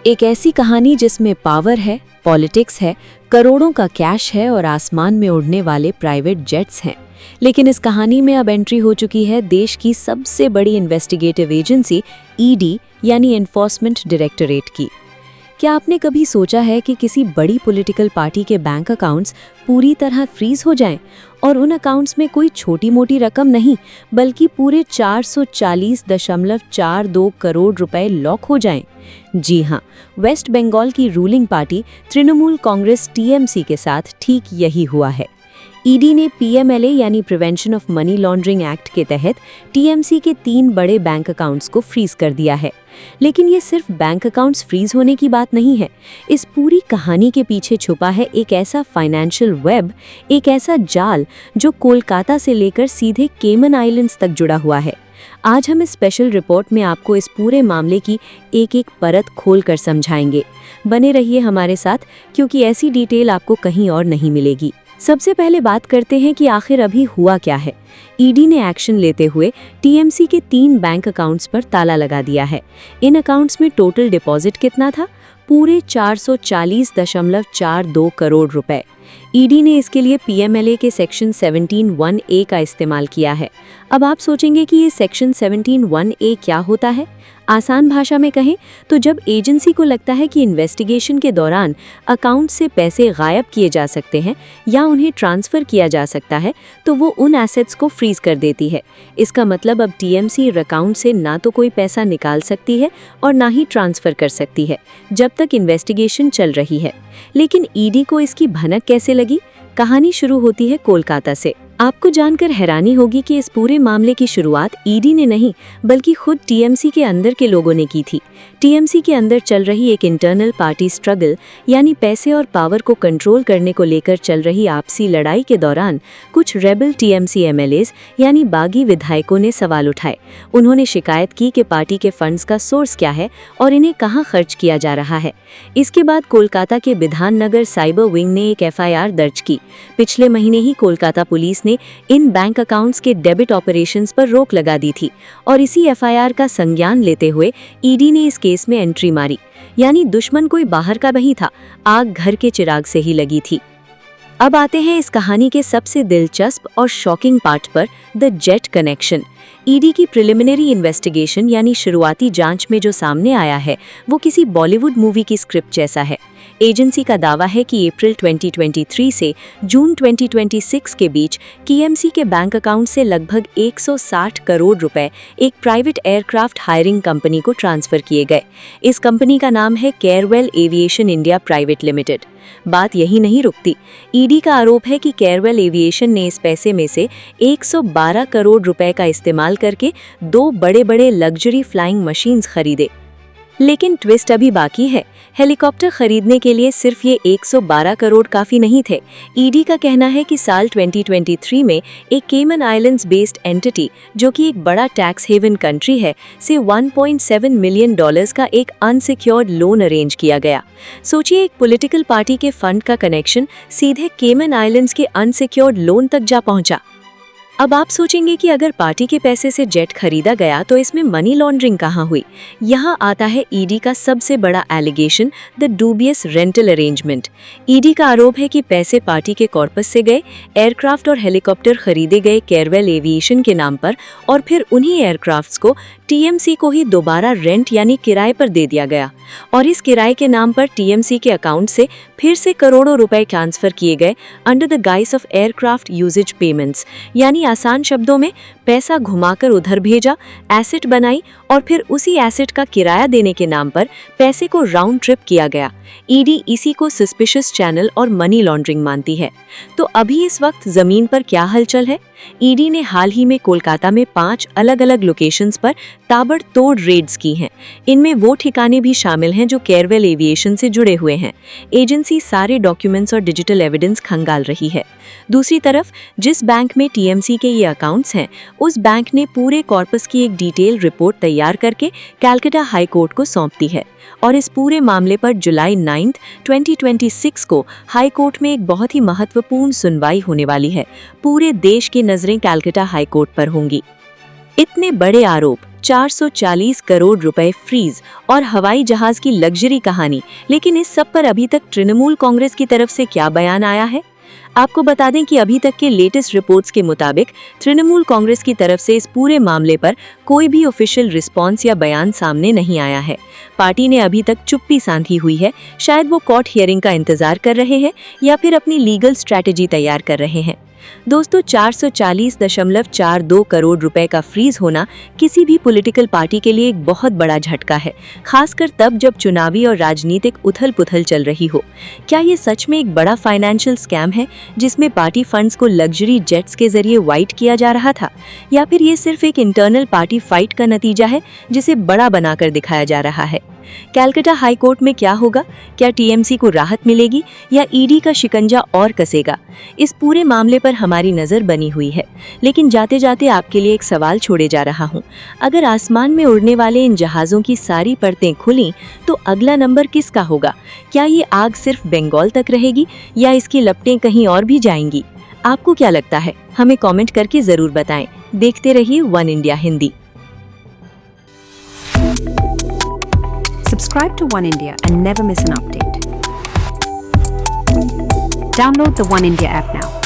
एक ऐसी कहानी जिसमें पावर है, पॉलिटिक्स है, करोड़ों का कैश है और आसमान में उड़ने वाले प्राइवेट जेट्स हैं। लेकिन इस कहानी में अब एंट्री हो चुकी है देश की सबसे बड़ी इन्वेस्टिगेटिव एजेंसी ईडी यानी एनफोर्समेंट डायरेक्टरेट की। क्या आपने कभी सोचा है कि किसी बड़ी पॉलिटिकल पार्टी के बैंक अकाउंट्स पूरी तरह फ्रीज हो जाएं और उन अकाउंट्स में कोई छोटी मोटी रकम नहीं बल्कि पूरे 440.42 करोड़ रुपए लॉक हो जाएं? जी हाँ, वेस्ट बंगाल की ruling party Trinamool Congress TMC के साथ ठीक यही हुआ है। ईडी ने पीएमएलए यानी prevention of money laundering act के तहत टीएमसी के 3 बड़े बैंक अकाउंट्स को फ्रीज कर दिया है। लेकिन ये सिर्फ बैंक अकाउंट्स फ्रीज होने की बात नहीं है। इस पूरी कहानी के पीछे छुपा है एक ऐसा फाइनेंशियल वेब, एक ऐसा जाल जो कोलकाता से लेकर सीधे केमन आइलैंड्स तक जुड़ा हुआ है। आज हम इस स्पेशल रिपोर्ट में आपको इस पूरे मामले की एक-एक परत खोलकर समझाएंगे। बने रहिए हमारे साथ, क्योंकि ऐसी डिटेल आपको कहीं और नहीं मिलेगी। सबसे पहले बात करते हैं कि आखिर अभी हुआ क्या है। ईडी ने एक्शन लेते हुए टीएमसी के 3 बैंक अकाउंट्स पर ताला लगा दिया है। इन अकाउंट्स में टोटल डिपॉजिट कितना था? पूरे 440.42 करोड़ रुपए। ईडी ने इसके लिए पीएमएलए के सेक्शन 17(1)(a) का इस्तेमाल किया है। अब आप सोचेंगे कि ये सेक्शन 17(1)(a) क्या होता है? आसान भाषा में कहें तो जब एजेंसी को लगता है कि इन्वेस्टिगेशन के दौरान अकाउंट से पैसे गायब किए जा सकते हैं या उन्हें ट्रांसफ़र किया जा सकता है, तो वो उन एसेट्स को फ्रीज कर देती है। इसका मतलब अब टीएमसी अकाउंट से ना तो कोई पैसा निकाल सकती है और ना ही ट्रांसफ़र कर सकती है जब तक इन्वेस्टिगेशन चल रही है। लेकिन ईडी को इसकी भनक कैसे लगी? कहानी शुरू होती है कोलकाता से। आपको जानकर हैरानी होगी कि इस पूरे मामले की शुरुआत ईडी ने नहीं बल्कि खुद टीएमसी के अंदर के लोगों ने की थी। टीएमसी के अंदर चल रही एक इंटरनल पार्टी स्ट्रगल यानी पैसे और पावर को कंट्रोल करने को लेकर चल रही आपसी लड़ाई के दौरान कुछ रेबल टीएमसी एमएलएज यानी बागी विधायकों ने सवाल उठाए। उन्होंने शिकायत की कि पार्टी के फंड्स का सोर्स क्या है और इन्हें कहाँ खर्च किया जा रहा है। इसके बाद कोलकाता के विधान नगर साइबर विंग ने एक एफआईआर दर्ज की। पिछले महीने ही कोलकाता पुलिस ने इन बैंक अकाउंट्स के डेबिट ऑपरेशंस पर रोक लगा दी थी और इसी एफआईआर का संज्ञान लेते हुए ईडी ने इस केस में एंट्री मारी। यानी दुश्मन कोई बाहर का नहीं था, आग घर के चिराग से ही लगी थी। अब आते हैं इस कहानी के सबसे दिलचस्प और शॉकिंग पार्ट पर, द जेट कनेक्शन। ईडी की प्रिलिमिनरी इन्वेस्टिगेशन यानी शुरुआती जांच में जो सामने आया है वो किसी बॉलीवुड मूवी की स्क्रिप्ट जैसा है। एजेंसी का दावा है कि अप्रैल 2023 से जून 2026 के बीच टीएमसी के बैंक अकाउंट से लगभग 160 करोड़ रुपए एक प्राइवेट एयरक्राफ्ट हायरिंग कंपनी को ट्रांसफर किए गए। इस कंपनी का नाम है Carewell aviation India private limited. बात यही नहीं रुकती। ईडी का आरोप है कि केयरवेल एविएशन ने इस पैसे में से 112 करोड़ रुपए का इस्तेमाल करके 2 बड़े-बड़े लग्जरी फ्लाइंग मशीन्स खरीदे। लेकिन ट्विस्ट अभी बाकी है। हेलीकॉप्टर खरीदने के लिए सिर्फ ये 112 करोड़ काफ़ी नहीं थे। ईडी का कहना है कि साल 2023 में एक केमन आइलैंड्स बेस्ड एंटिटी, जो कि एक बड़ा टैक्स हेवन कंट्री है, से $1.7 मिलियन का एक अनसिक्योर्ड लोन अरेंज किया गया। सोचिए, एक पॉलिटिकल पार्टी के फंड का कनेक्शन सीधे केमन आइलैंड्स के अनसिक्योर्ड लोन तक जा पहुंचा। अब आप सोचेंगे कि अगर पार्टी के पैसे से जेट खरीदा गया तो इसमें मनी लॉन्ड्रिंग कहाँ हुई? यहाँ आता है ईडी का सबसे बड़ा allegation, the dubious rental arrangement. ED का आरोप है कि पैसे पार्टी के कॉर्पस से गए, एयरक्राफ्ट और हेलीकॉप्टर खरीदे गए केयरवेल एविएशन के नाम पर और फिर उन्हीं एयरक्राफ्ट्स को टीएमसी को ही दोबारा रेंट यानी किराए पर दे दिया गया और इस किराए के नाम पर टीएमसी के अकाउंट से फिर से करोड़ों रुपए ट्रांसफर किए गए under the guise of aircraft usages payments. यानी आसान शब्दों में पैसा घुमाकर उधर भेजा, एसेट बनाई और फिर उसी एसेट का किराया देने के नाम पर पैसे को राउंड ट्रिप किया गया। ईडी इसी को सस्पिशियस चैनल और मनी लॉन्ड्रिंग मानती है। तो अभी इस वक्त जमीन पर क्या हलचल है? ईडी ने हाल ही में कोलकाता में 5 अलग-अलग लोकेशंस पर ताबड़तोड़ रेड्स की हैं। इनमें वो ठिकाने भी शामिल हैं जो केयरवेल एविएशन से जुड़े हुए हैं। एजेंसी सारे डॉक्यूमेंट्स और डिजिटल एविडेंस खंगाल रही है। दूसरी तरफ जिस बैंक में टीएमसी के ये अकाउंट्स हैं, उस बैंक ने पूरे कॉर्पस की एक डिटेल रिपोर्ट तैयार करके कलकत्ता हाई कोर्ट को सौंप दी है और इस पूरे मामले पर जुलाई 9, 2026 को हाई कोर्ट में एक बहुत ही महत्वपूर्ण सुनवाई होने वाली है। पूरे देश की नजरें कलकत्ता हाई कोर्ट पर होंगी। इतने बड़े आरोप, 440 करोड़ रुपए फ्रीज और हवाई जहाज की लग्जरी कहानी। लेकिन इस सब पर अभी तक तृणमूल कांग्रेस की तरफ से क्या बयान आया है? आपको बता दें कि अभी तक के लेटेस्ट रिपोर्ट्स के मुताबिक तृणमूल कांग्रेस की तरफ से इस पूरे मामले पर कोई भी ऑफिशियल रिस्पॉन्स या बयान सामने नहीं आया है। पार्टी ने अभी तक चुप्पी साधी हुई है। शायद वो कोर्ट हियरिंग का इंतजार कर रहे हैं या फिर अपनी लीगल स्ट्रैटेजी तैयार कर रहे हैं। दोस्तों, 440.42 करोड़ रुपए का फ्रीज होना किसी भी पॉलिटिकल पार्टी के लिए एक बहुत बड़ा झटका है, खासकर तब जब चुनावी और राजनीतिक उथल-पुथल चल रही हो। क्या ये सच में एक बड़ा फाइनेंशियल स्कैम है जिसमें पार्टी फंड्स को लग्जरी जेट्स के जरिए वाइट किया जा रहा था, या फिर ये सिर्फ एक इंटरनल पार्टी फाइट का नतीजा है जिसे बड़ा बनाकर दिखाया जा रहा है? कलकत्ता हाई कोर्ट में क्या होगा? क्या टीएमसी को राहत मिलेगी या ईडी का शिकंजा और कसेगा? इस पूरे मामले पर हमारी नजर बनी हुई है। लेकिन जाते जाते आपके लिए एक सवाल छोड़े जा रहा हूँ। अगर आसमान में उड़ने वाले इन जहाज़ों की सारी परतें खुलीं तो अगला नंबर किसका होगा? क्या ये आग सिर्फ बंगाल तक रहेगी या इसकी लपटें कहीं और भी जाएंगी? आपको क्या लगता है? हमें कॉमेंट करके जरूर बताएं। देखते रहिए one India Hindi. Subscribe to One India and never miss an update. Download the One India app now.